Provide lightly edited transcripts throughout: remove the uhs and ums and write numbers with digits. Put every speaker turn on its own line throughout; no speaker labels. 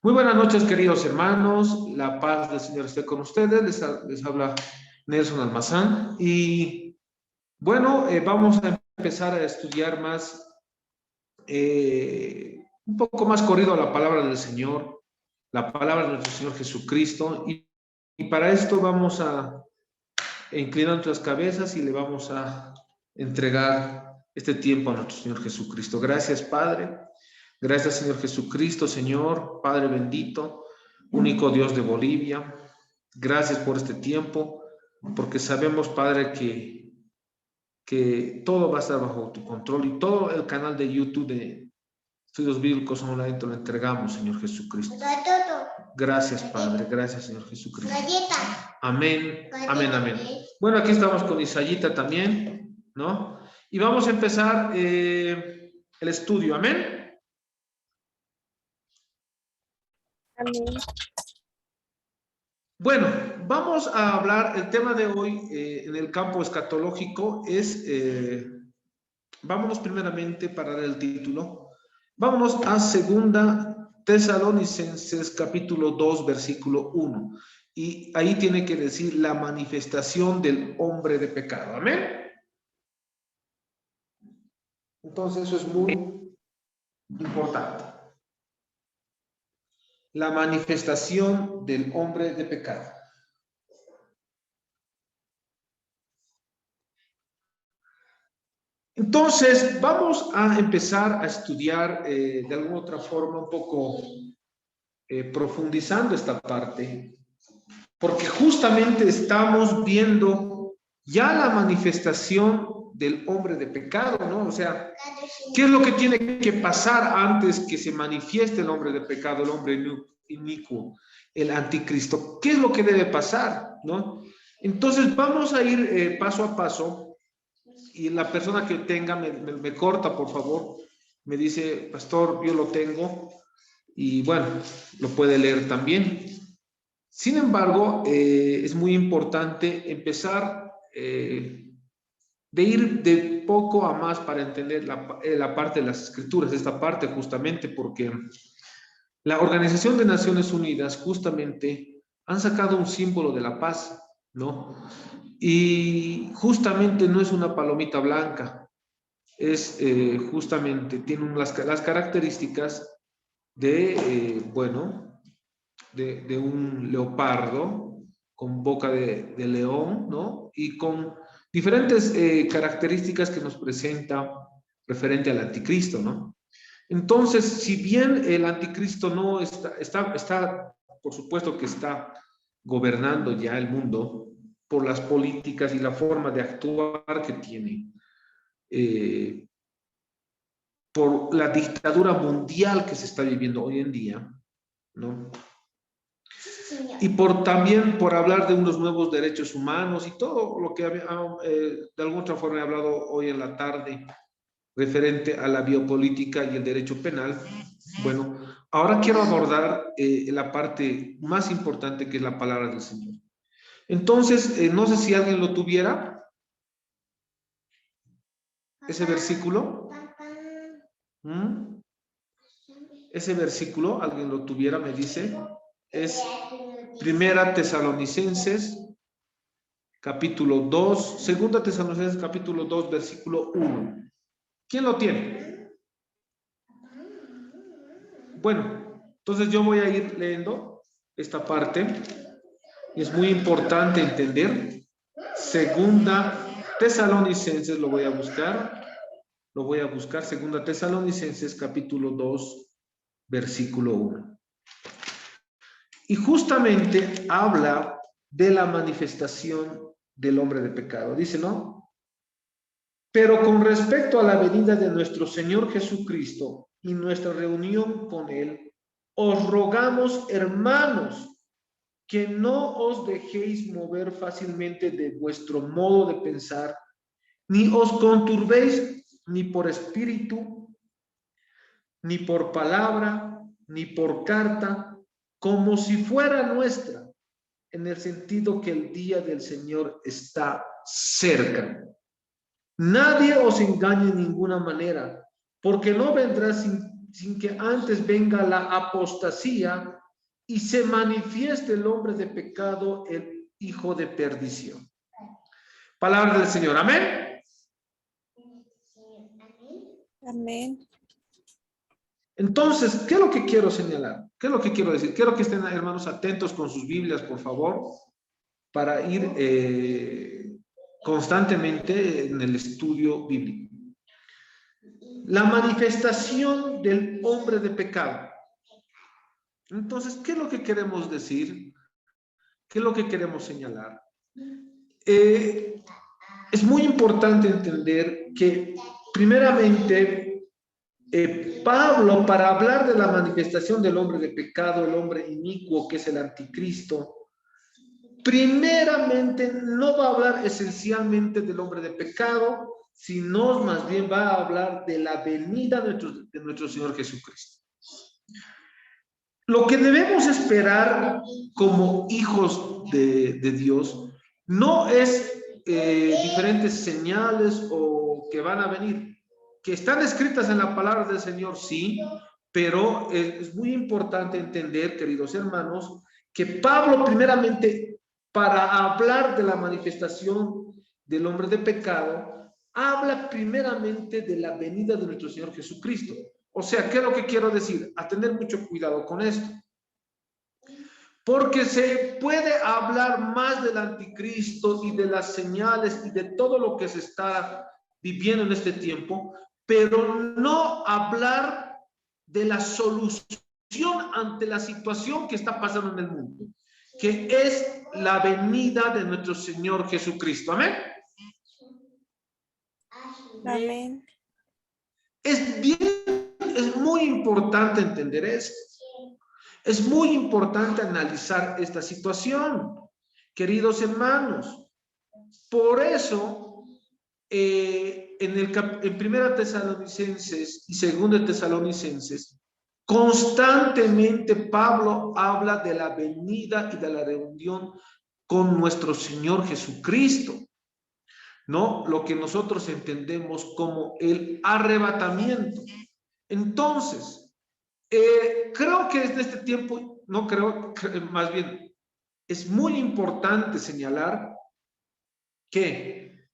Muy buenas noches, queridos hermanos. La paz del Señor esté con ustedes. Les habla Nelson Almazán. Y bueno, vamos a empezar a estudiar más, un poco más corrido la palabra del Señor, la palabra de nuestro Señor Jesucristo. Y para esto vamos a inclinar nuestras cabezas y le vamos a entregar este tiempo a nuestro Señor Jesucristo. Gracias, Padre. Gracias, Señor Jesucristo, Señor, Padre bendito, único Dios de Bolivia. Gracias por este tiempo, porque sabemos, Padre, que todo va a estar bajo tu control y todo el canal de YouTube de Estudios Bíblicos Online te lo entregamos, Señor Jesucristo. Gracias, Padre. Gracias, Señor Jesucristo. Amén, amén, amén. Bueno, aquí estamos con Isayita también, ¿no? Y vamos a empezar el estudio. Amén.
Amén.
Bueno, vamos a hablar, el tema de hoy en el campo escatológico es, vámonos primeramente para dar el título, vámonos a Segunda Tesalonicenses capítulo 2 versículo 1, y ahí tiene que decir la manifestación del hombre de pecado, amén. Entonces eso es muy importante. La manifestación del hombre de pecado. Entonces, vamos a empezar a estudiar de alguna otra forma, un poco profundizando esta parte, porque justamente estamos viendo ya la manifestación del hombre de pecado, ¿no? O sea, ¿qué es lo que tiene que pasar antes que se manifieste el hombre de pecado, el hombre inicuo, el anticristo? ¿Qué es lo que debe pasar, no? Entonces, vamos a ir paso a paso. Y la persona que tenga me corta, por favor. Me dice, pastor, yo lo tengo. Y bueno, lo puede leer también. Sin embargo, es muy importante empezar de ir de poco a más para entender la parte de las escrituras, esta parte justamente porque la Organización de Naciones Unidas justamente han sacado un símbolo de la paz, ¿no? Y justamente no es una palomita blanca, es justamente, tiene las características de, bueno, de un leopardo con boca de león, ¿no? Y con diferentes características que nos presenta referente al anticristo, ¿no? Entonces, si bien el anticristo no está, por supuesto que está gobernando ya el mundo por las políticas y la forma de actuar que tiene, por la dictadura mundial que se está viviendo hoy en día, ¿no? Y también por hablar de unos nuevos derechos humanos y todo lo que de alguna otra forma he hablado hoy en la tarde referente a la biopolítica y el derecho penal. Bueno, ahora quiero abordar la parte más importante, que es la palabra del Señor. Entonces, no sé si alguien lo tuviera, ese versículo. Ese versículo, alguien lo tuviera, me dice, es Primera Tesalonicenses, capítulo 2, Segunda Tesalonicenses, capítulo 2, versículo 1. ¿Quién lo tiene? Bueno, entonces yo voy a ir leyendo esta parte. Es muy importante entender. Segunda Tesalonicenses, lo voy a buscar. Segunda Tesalonicenses, capítulo 2, versículo 1. Y justamente habla de la manifestación del hombre de pecado. Dice, ¿no? Pero con respecto a la venida de nuestro Señor Jesucristo y nuestra reunión con Él, os rogamos, hermanos, que no os dejéis mover fácilmente de vuestro modo de pensar, ni os conturbéis ni por espíritu, ni por palabra, ni por carta, como si fuera nuestra, en el sentido que el día del Señor está cerca. Nadie os engañe de ninguna manera, porque no vendrá sin sin que antes venga la apostasía y se manifieste el hombre de pecado, el hijo de perdición. Palabra del Señor. Amén.
Amén.
Entonces, ¿qué es lo que quiero señalar? ¿Qué es lo que quiero decir? Quiero que estén, hermanos, atentos con sus Biblias, por favor, para ir constantemente en el estudio bíblico. La manifestación del hombre de pecado. Entonces, ¿qué es lo que queremos decir? ¿Qué es lo que queremos señalar? Es muy importante entender que, primeramente, Pablo, para hablar de la manifestación del hombre de pecado, el hombre inicuo, que es el anticristo, primeramente no va a hablar esencialmente del hombre de pecado, sino más bien va a hablar de la venida de nuestro Señor Jesucristo. Lo que debemos esperar como hijos de Dios no es diferentes señales o que van a venir, que están escritas en la palabra del Señor, sí, pero es muy importante entender, queridos hermanos, que Pablo primeramente, para hablar de la manifestación del hombre de pecado, habla primeramente de la venida de nuestro Señor Jesucristo. O sea, ¿qué es lo que quiero decir? A tener mucho cuidado con esto. Porque se puede hablar más del anticristo y de las señales y de todo lo que se está viviendo en este tiempo, pero no hablar de la solución ante la situación que está pasando en el mundo, que es la venida de nuestro Señor Jesucristo. Amén.
Amén.
Es muy importante entender esto. Es muy importante analizar esta situación, queridos hermanos. Por eso, en Primera Tesalonicenses y Segunda Tesalonicenses, constantemente Pablo habla de la venida y de la reunión con nuestro Señor Jesucristo, ¿no? Lo que nosotros entendemos como el arrebatamiento. Entonces, creo que en este tiempo, no creo, más bien, es muy importante señalar que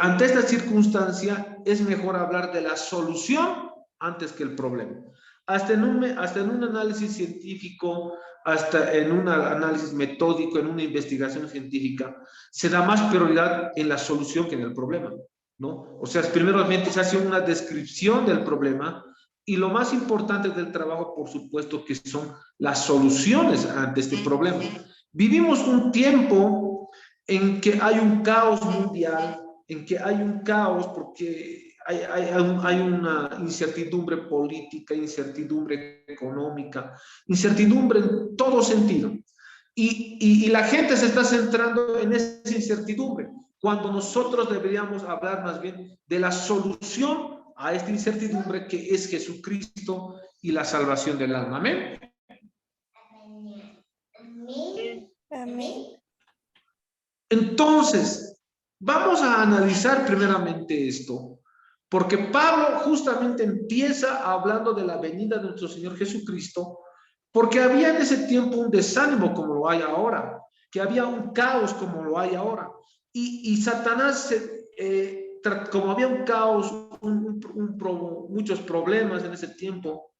ante esta circunstancia es mejor hablar de la solución antes que el problema. Hasta en un análisis científico, hasta en un análisis metódico, en una investigación científica, se da más prioridad en la solución que en el problema, ¿no? O sea, primeramente se hace una descripción del problema y lo más importante del trabajo, por supuesto, que son las soluciones ante este problema. Vivimos un tiempo en que hay un caos mundial, en que hay un caos porque hay una incertidumbre política, incertidumbre económica, incertidumbre en todo sentido. Y la gente se está centrando en esa incertidumbre, cuando nosotros deberíamos hablar más bien de la solución a esta incertidumbre que es Jesucristo y la salvación del alma. Amén.
Amén.
Entonces, vamos a analizar primeramente esto, porque Pablo justamente empieza hablando de la venida de nuestro Señor Jesucristo, porque había en ese tiempo un desánimo como lo hay ahora, que había un caos como lo hay ahora, y Satanás, como había un caos, muchos problemas en ese tiempo,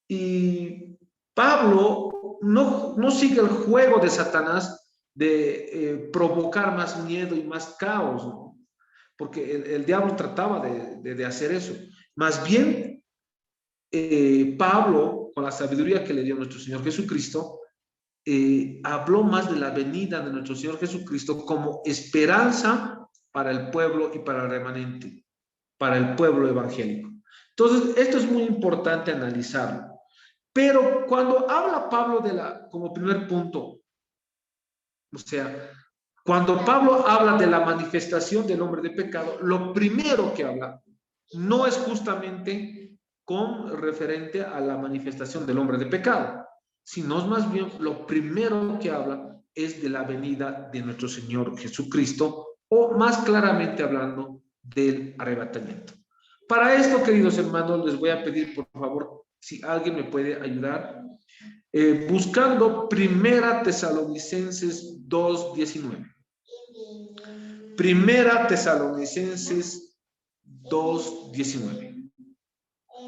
y Pablo no sigue el juego de Satanás de provocar más miedo y más caos, ¿no? Porque el diablo trataba de hacer eso. Más bien, Pablo, con la sabiduría que le dio nuestro Señor Jesucristo, habló más de la venida de nuestro Señor Jesucristo como esperanza para el pueblo y para el remanente, para el pueblo evangélico. Entonces, esto es muy importante analizarlo. Pero cuando habla Pablo como primer punto, o sea, cuando Pablo habla de la manifestación del hombre de pecado, lo primero que habla no es justamente con referente a la manifestación del hombre de pecado, sino es más bien lo primero que habla es de la venida de nuestro Señor Jesucristo, o más claramente hablando del arrebatamiento. Para esto, queridos hermanos, les voy a pedir, por favor, si alguien me puede ayudar, buscando Primera Tesalonicenses 2:19. Primera Tesalonicenses 2:19.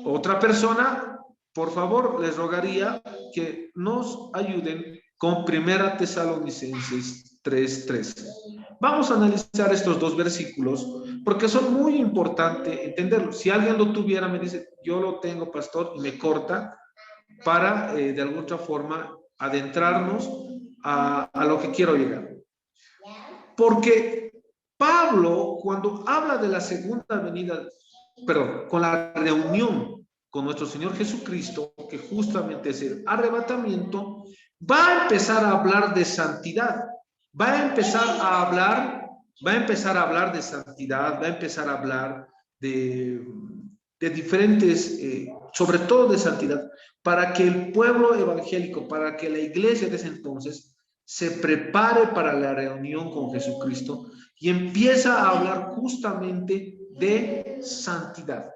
Otra persona, por favor, les rogaría que nos ayuden con Primera Tesalonicenses 3:13. Vamos a analizar estos dos versículos porque son muy importantes entenderlos. Si alguien lo tuviera, me dice, yo lo tengo, pastor, y me corta para, de alguna otra forma, adentrarnos a lo que quiero llegar. Porque Pablo, cuando habla de la segunda venida, perdón, con la reunión con nuestro Señor Jesucristo, que justamente es el arrebatamiento, va a empezar a hablar de santidad, va a empezar a hablar de santidad, va a empezar a hablar de diferentes, sobre todo de santidad, para que el pueblo evangélico, para que la iglesia de ese entonces se prepare para la reunión con Jesucristo y empieza a hablar justamente de santidad.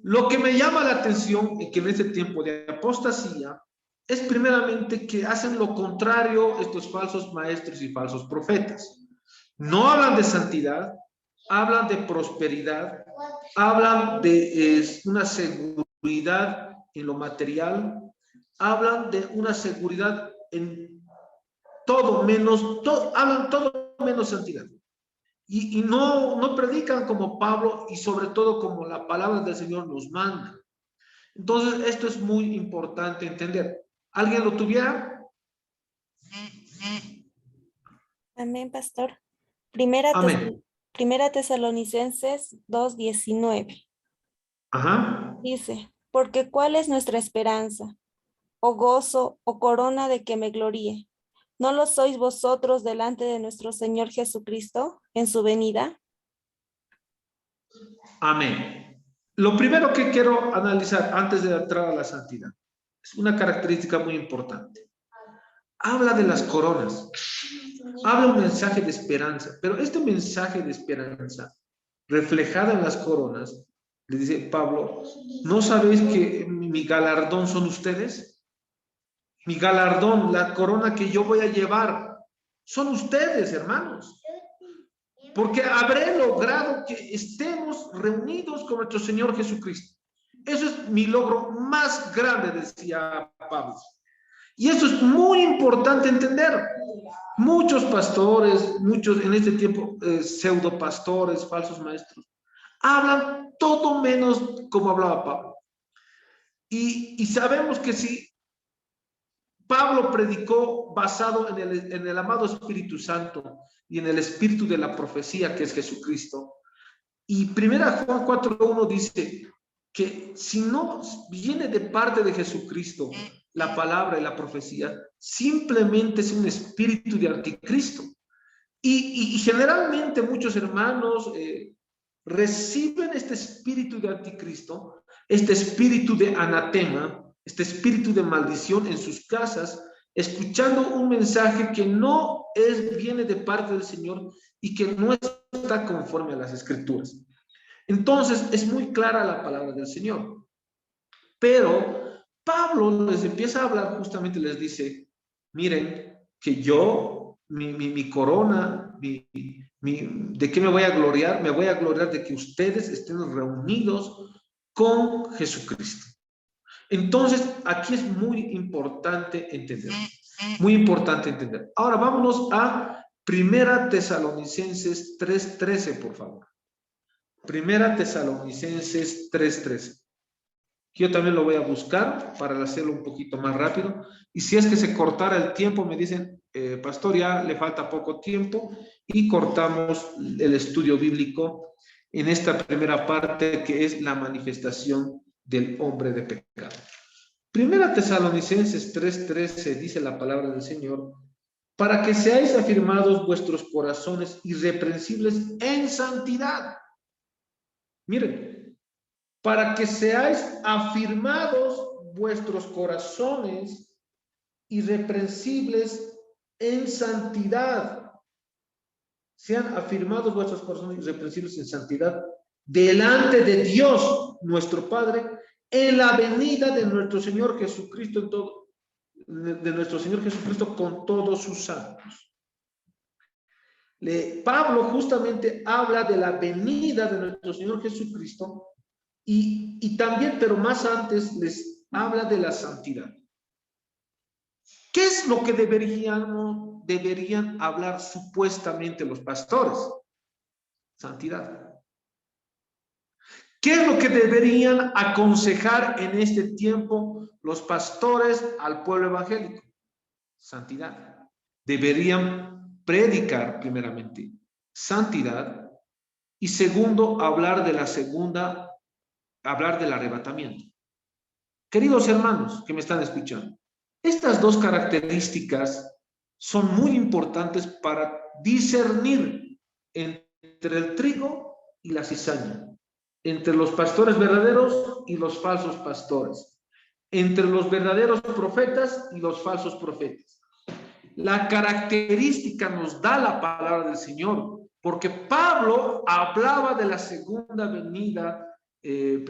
Lo que me llama la atención es que en este tiempo de apostasía es primeramente que hacen lo contrario estos falsos maestros y falsos profetas. No hablan de santidad, hablan de prosperidad, hablan de una seguridad en lo material, hablan de una seguridad en todo menos, hablan todo menos santidad. Y no predican como Pablo y sobre todo como la palabra del Señor nos manda. Entonces, esto es muy importante entender. ¿Alguien lo tuviera?
Amén, pastor. Primera,
Amén.
Primera Tesalonicenses 2:19.
Ajá.
Dice, porque ¿cuál es nuestra esperanza, o gozo, o corona de que me gloríe? ¿No lo sois vosotros delante de nuestro Señor Jesucristo en su venida?
Amén. Lo primero que quiero analizar antes de entrar a la santidad es una característica muy importante. Habla de las coronas. Habla un mensaje de esperanza, pero este mensaje de esperanza reflejada en las coronas, le dice Pablo, ¿no sabéis que mi galardón son ustedes? Mi galardón, la corona que yo voy a llevar, son ustedes, hermanos. Porque habré logrado que estemos reunidos con nuestro Señor Jesucristo. Eso es mi logro más grande, decía Pablo. Y eso es muy importante entender. Muchos pastores, muchos en este tiempo pseudo pastores, falsos maestros, hablan todo menos como hablaba Pablo. Y sabemos que si Pablo predicó basado en el amado Espíritu Santo y en el espíritu de la profecía que es Jesucristo. Y primera Juan 4:1 dice que si no viene de parte de Jesucristo la palabra y la profecía, simplemente es un espíritu de anticristo. Y generalmente muchos hermanos reciben este espíritu de anticristo, este espíritu de anatema, este espíritu de maldición en sus casas, escuchando un mensaje que no viene de parte del Señor y que no está conforme a las Escrituras. Entonces, es muy clara la palabra del Señor. Pero Pablo les empieza a hablar, justamente les dice, miren, que yo, mi corona, ¿de qué me voy a gloriar? Me voy a gloriar de que ustedes estén reunidos con Jesucristo. Entonces, aquí es muy importante entender. Muy importante entender. Ahora vámonos a Primera Tesalonicenses 3:13, por favor. Primera Tesalonicenses 3:13. Yo también lo voy a buscar para hacerlo un poquito más rápido. Y si es que se cortara el tiempo, me dicen, pastor, ya le falta poco tiempo y cortamos el estudio bíblico en esta primera parte que es la manifestación del hombre de pecado. Primera Tesalonicenses 3:13 dice la palabra del Señor, para que seáis afirmados vuestros corazones irreprensibles en santidad. Miren, para que seáis afirmados vuestros corazones irreprensibles en santidad. Sean afirmados vuestros corazones irreprensibles en santidad. delante de Dios, nuestro Padre, en la venida de nuestro Señor Jesucristo con todos sus santos. Pablo justamente habla de la venida de nuestro Señor Jesucristo y también, pero más antes, les habla de la santidad. ¿Qué es lo que deberían hablar supuestamente los pastores? Santidad. ¿Qué es lo que deberían aconsejar en este tiempo los pastores al pueblo evangélico? Santidad. Deberían predicar primeramente santidad y segundo, hablar del arrebatamiento. Queridos hermanos que me están escuchando, estas dos características son muy importantes para discernir entre el trigo y la cizaña, entre los pastores verdaderos y los falsos pastores, entre los verdaderos profetas y los falsos profetas. La característica nos da la palabra del Señor, porque Pablo hablaba de la segunda venida,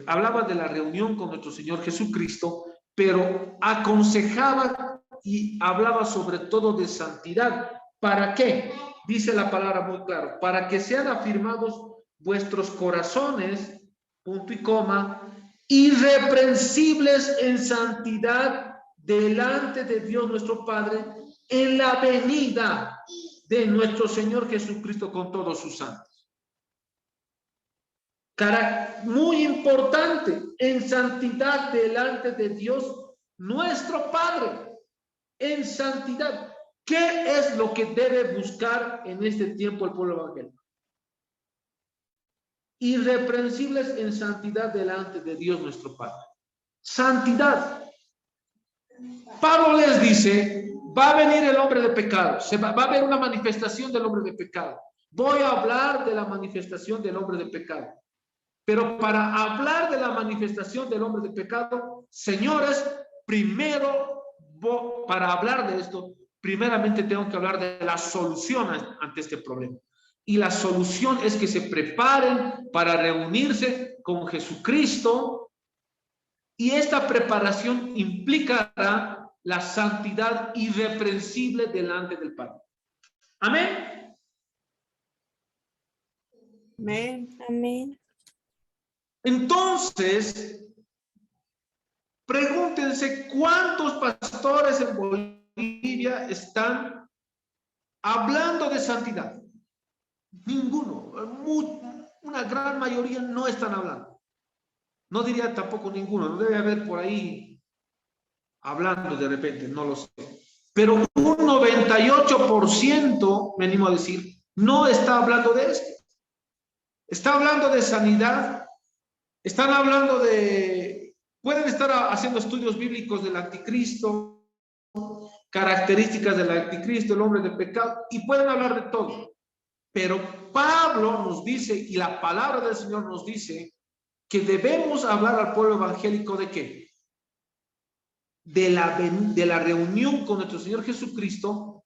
hablaba de la reunión con nuestro Señor Jesucristo, pero aconsejaba y hablaba sobre todo de santidad. ¿Para qué? Dice la palabra muy claro, para que sean afirmados vuestros corazones, punto y coma, irreprensibles en santidad delante de Dios nuestro Padre, en la venida de nuestro Señor Jesucristo con todos sus santos. Muy importante, en santidad delante de Dios nuestro Padre, en santidad. ¿Qué es lo que debe buscar en este tiempo el pueblo evangélico? Irreprensibles en santidad delante de Dios nuestro Padre. Santidad. Pablo les dice, va a venir el hombre de pecado, va a haber una manifestación del hombre de pecado. Voy a hablar de la manifestación del hombre de pecado. Pero para hablar de la manifestación del hombre de pecado, señores, primero, para hablar de esto, primeramente tengo que hablar de la solución ante este problema. Y la solución es que se preparen para reunirse con Jesucristo. Y esta preparación implicará la santidad irreprensible delante del Padre. Amén.
Amén. Amén.
Entonces, pregúntense cuántos pastores en Bolivia están hablando de santidad. Ninguno. Una gran mayoría no están hablando. No diría tampoco ninguno. No debe haber por ahí hablando de repente, no lo sé. Pero un 98%, me animo a decir, no está hablando de esto. Está hablando de sanidad. Están hablando pueden estar haciendo estudios bíblicos del anticristo, características del anticristo, el hombre de pecado, y pueden hablar de todo. Pero Pablo nos dice, y la palabra del Señor nos dice, que debemos hablar al pueblo evangélico ¿de qué? De la reunión con nuestro Señor Jesucristo.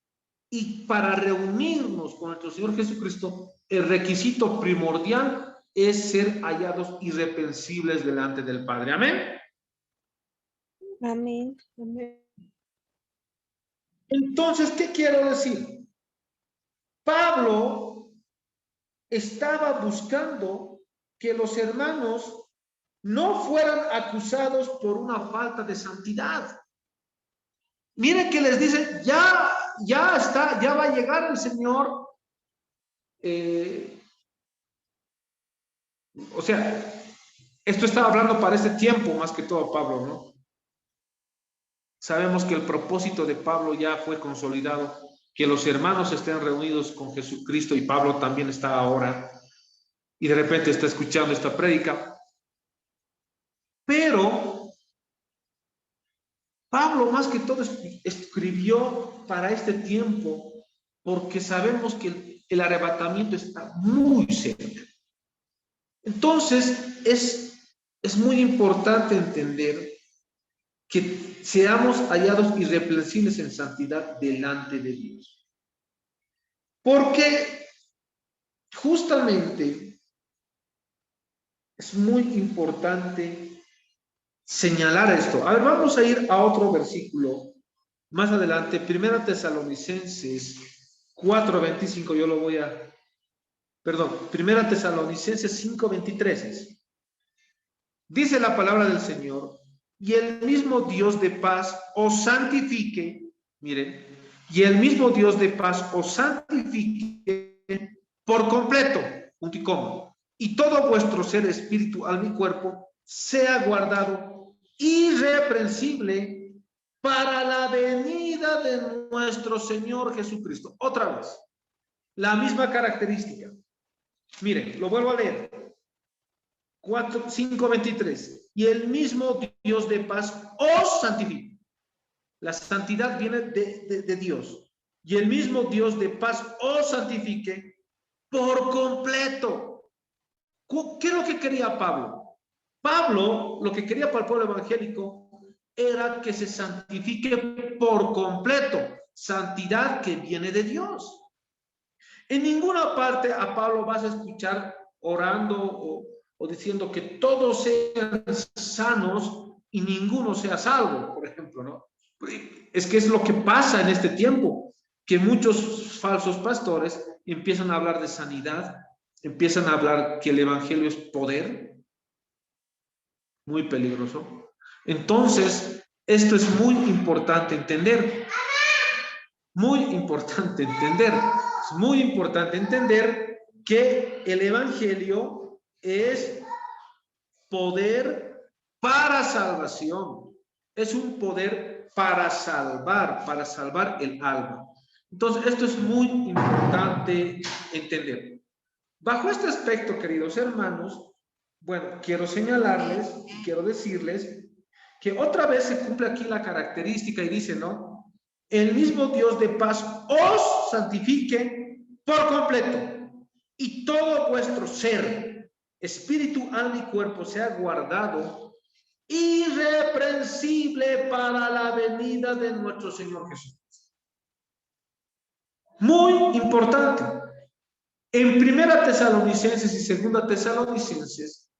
Y para reunirnos con nuestro Señor Jesucristo, el requisito primordial es ser hallados irreprensibles delante del Padre. Amén.
Amén. Amén.
Entonces, ¿qué quiero decir? Pablo estaba buscando que los hermanos no fueran acusados por una falta de santidad. Miren que les dice, ya va a llegar el Señor. O sea, esto estaba hablando para este tiempo más que todo Pablo, ¿no? Sabemos que el propósito de Pablo ya fue consolidado, que los hermanos estén reunidos con Jesucristo, y Pablo también está ahora, y de repente está escuchando esta prédica. Pero Pablo más que todo escribió para este tiempo, porque sabemos que el arrebatamiento está muy cerca. Entonces, es muy importante entender que seamos hallados irreprensibles en santidad delante de Dios. Porque justamente Es muy importante señalar esto. A ver, vamos a ir a otro versículo más adelante, 1 Tesalonicenses 4:25, yo lo voy a, perdón, 1 Tesalonicenses 5:23. Dice la palabra del Señor, y el mismo Dios de paz os santifique, miren, y el mismo Dios de paz os santifique por completo, punto y coma, y todo vuestro ser, espíritu, alma y cuerpo sea guardado irreprensible para la venida de nuestro Señor Jesucristo. Otra vez, la misma característica. Miren, lo vuelvo a leer. 5:23. Y el mismo Dios de paz os santifique. La santidad viene de Dios. Y el mismo Dios de paz os santifique por completo. ¿Qué es lo que quería Pablo? Pablo, lo que quería para el pueblo evangélico era que se santifique por completo. Santidad que viene de Dios. En ninguna parte a Pablo vas a escuchar orando o diciendo que todos sean sanos y ninguno sea salvo, por ejemplo, ¿no? Es que es lo que pasa en este tiempo, que muchos falsos pastores empiezan a hablar de sanidad, empiezan a hablar que el evangelio es poder, muy peligroso. Entonces, esto es muy importante entender, muy importante entender, es muy importante entender que el evangelio es poder para salvación, es un poder para salvar el alma. Entonces, esto es muy importante entender. Bajo este aspecto, queridos hermanos, bueno, quiero señalarles y quiero decirles que otra vez se cumple aquí la característica y dice, ¿no? El mismo Dios de paz os santifique por completo y todo vuestro ser, espíritu, alma y cuerpo sea guardado irreprensible para la venida de nuestro Señor Jesús. Muy importante. En 1 Tesalonicenses y 2 Tesalonicenses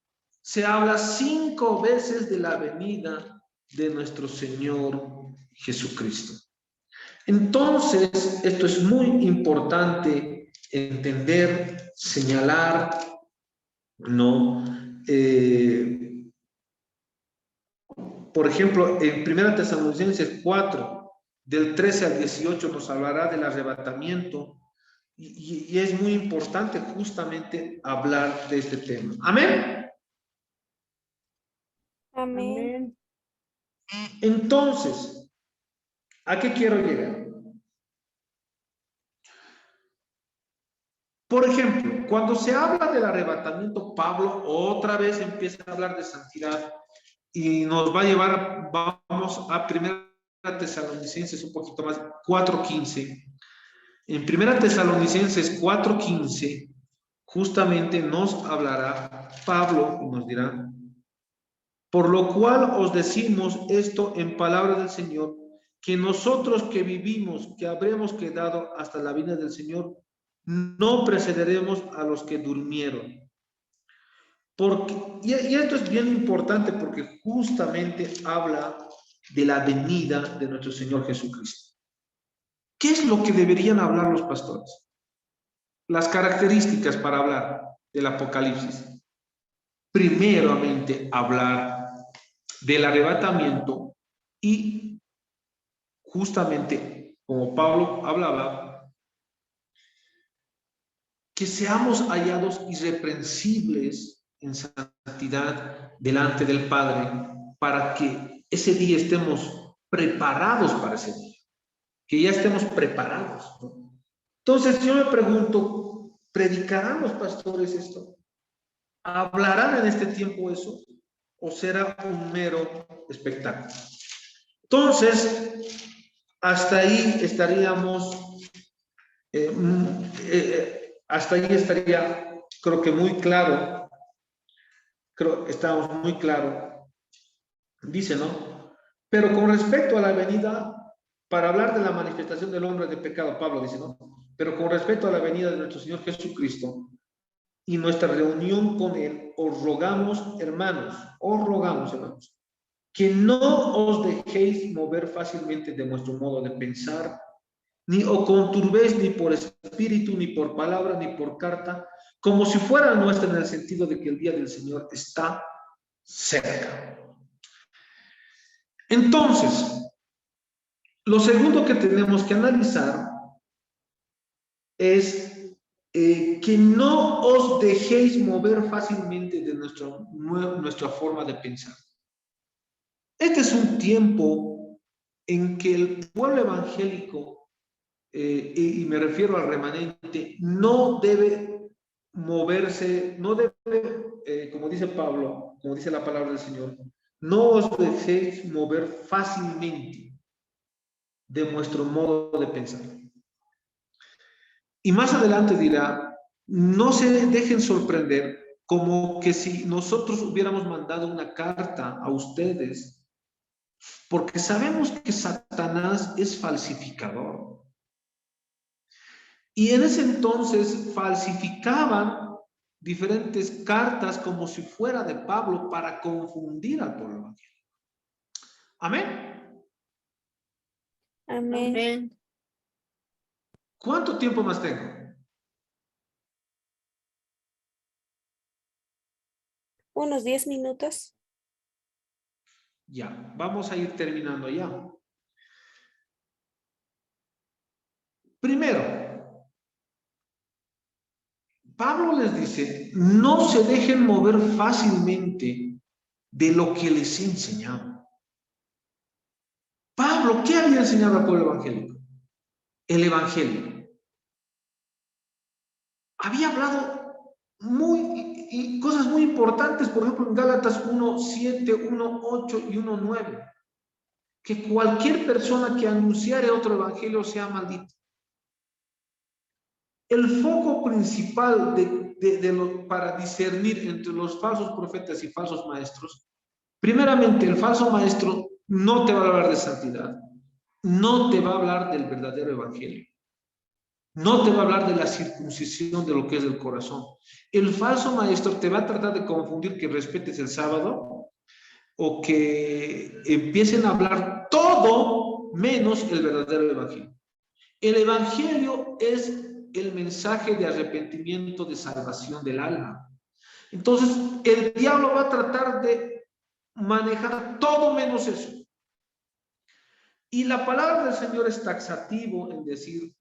se habla 5 veces de la venida de nuestro Señor Jesucristo. Entonces, esto es muy importante entender, señalar, ¿no? Por ejemplo, en 1 Tesalonicenses 4, del 13 al 18, nos hablará del arrebatamiento. Y es muy importante justamente hablar de este tema. Amén.
Amén.
Entonces, ¿a qué quiero llegar? Por ejemplo, cuando se habla del arrebatamiento, Pablo otra vez empieza a hablar de santidad y nos va a llevar, vamos a 1 Tesalonicenses un poquito más, 4:15. En 1 Tesalonicenses 4:15, justamente nos hablará Pablo y nos dirá: por lo cual os decimos esto en palabra del Señor, que nosotros que vivimos, que habremos quedado hasta la venida del Señor, no precederemos a los que durmieron. Y esto es bien importante porque justamente habla de la venida de nuestro Señor Jesucristo. ¿Qué es lo que deberían hablar los pastores? Las características para hablar del Apocalipsis. Primeramente, hablar del arrebatamiento y justamente, como Pablo hablaba, que seamos hallados irreprensibles en santidad delante del Padre para que ese día estemos preparados para ese día, que ya estemos preparados, ¿no? Entonces yo me pregunto, ¿predicarán los pastores esto? ¿Hablarán en este tiempo eso? ¿O será un mero espectáculo? Entonces, hasta ahí estaríamos, hasta ahí estaría, creo que muy claro, estamos muy claro. Dice, ¿no? Pero con respecto a la venida, para hablar de la manifestación del hombre de pecado, Pablo dice, ¿no? Pero con respecto a la venida de nuestro Señor Jesucristo y nuestra reunión con Él, os rogamos, hermanos, que no os dejéis mover fácilmente de vuestro modo de pensar, ni os conturbéis ni por espíritu, ni por palabra, ni por carta, como si fuera nuestra, en el sentido de que el día del Señor está cerca. Entonces, lo segundo que tenemos que analizar es que no os dejéis mover fácilmente de nuestra forma de pensar. Este es un tiempo en que el pueblo evangélico, y me refiero al remanente, no debe moverse, no debe, como dice Pablo, como dice la palabra del Señor, no os dejéis mover fácilmente de nuestro modo de pensar. Y más adelante dirá, no se dejen sorprender como que si nosotros hubiéramos mandado una carta a ustedes, porque sabemos que Satanás es falsificador. Y en ese entonces falsificaban diferentes cartas como si fuera de Pablo para confundir al pueblo evangélico. Amén.
Amén.
¿Cuánto tiempo más tengo?
Unos 10 minutos.
Ya, vamos a ir terminando ya. Primero, Pablo les dice, no se dejen mover fácilmente de lo que les he enseñado. Pablo, ¿qué había enseñado al pueblo evangélico? El evangelio. Había hablado cosas muy importantes, por ejemplo, en Gálatas 1:7, 1:8 y 1:9, que cualquier persona que anunciare otro evangelio sea maldito. El foco principal para discernir entre los falsos profetas y falsos maestros, primeramente, el falso maestro no te va a hablar de santidad, no te va a hablar del verdadero evangelio, no te va a hablar de la circuncisión de lo que es el corazón. El falso maestro te va a tratar de confundir que respetes el sábado o que empiecen a hablar todo menos el verdadero evangelio. El evangelio es el mensaje de arrepentimiento, de salvación del alma. Entonces, el diablo va a tratar de manejar todo menos eso. Y la palabra del Señor es taxativo en decir,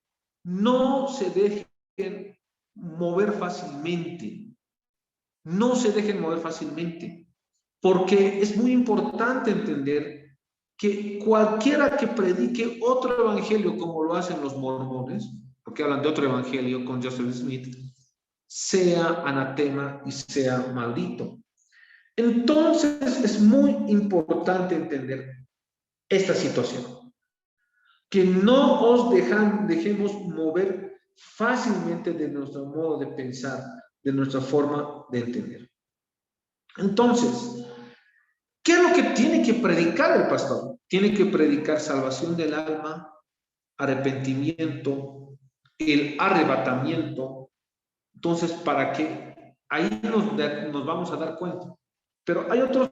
no se dejen mover fácilmente. No se dejen mover fácilmente. Porque es muy importante entender que cualquiera que predique otro evangelio como lo hacen los mormones, porque hablan de otro evangelio con Joseph Smith, sea anatema y sea maldito. Entonces es muy importante entender esta situación, que no os dejemos mover fácilmente de nuestro modo de pensar, de nuestra forma de entender. Entonces, ¿qué es lo que tiene que predicar el pastor? Tiene que predicar salvación del alma, arrepentimiento, el arrebatamiento. Entonces, ¿para qué? Ahí nos vamos a dar cuenta. Pero hay otros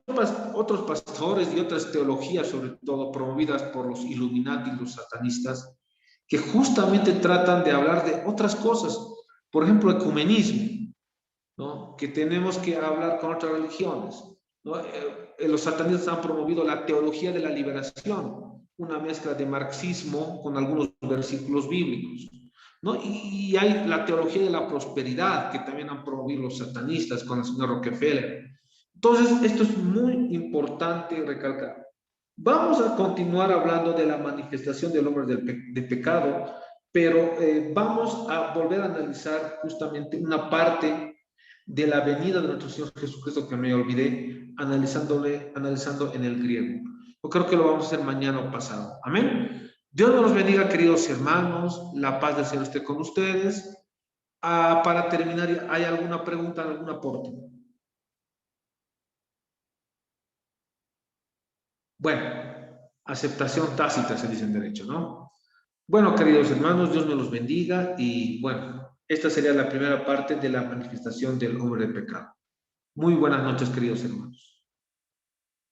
pastores y otras teologías, sobre todo promovidas por los Illuminati y los satanistas, que justamente tratan de hablar de otras cosas. Por ejemplo, ecumenismo, ¿no? Que tenemos que hablar con otras religiones, ¿no? Los satanistas han promovido la teología de la liberación, una mezcla de marxismo con algunos versículos bíblicos, ¿no? Y hay la teología de la prosperidad, que también han promovido los satanistas con el señor Rockefeller. Entonces, esto es muy importante recalcar. Vamos a continuar hablando de la manifestación del hombre de pecado, pero vamos a volver a analizar justamente una parte de la venida de nuestro Señor Jesucristo que me olvidé, analizando en el griego. Yo creo que lo vamos a hacer mañana o pasado. Amén. Dios nos bendiga, queridos hermanos. La paz del Señor esté con ustedes. Para terminar, ¿hay alguna pregunta, algún aporte? Bueno, aceptación tácita se dice en derecho, ¿no? Bueno, queridos hermanos, Dios me los bendiga y bueno, Esta sería la primera parte de la manifestación del hombre de pecado. Muy buenas noches, queridos hermanos.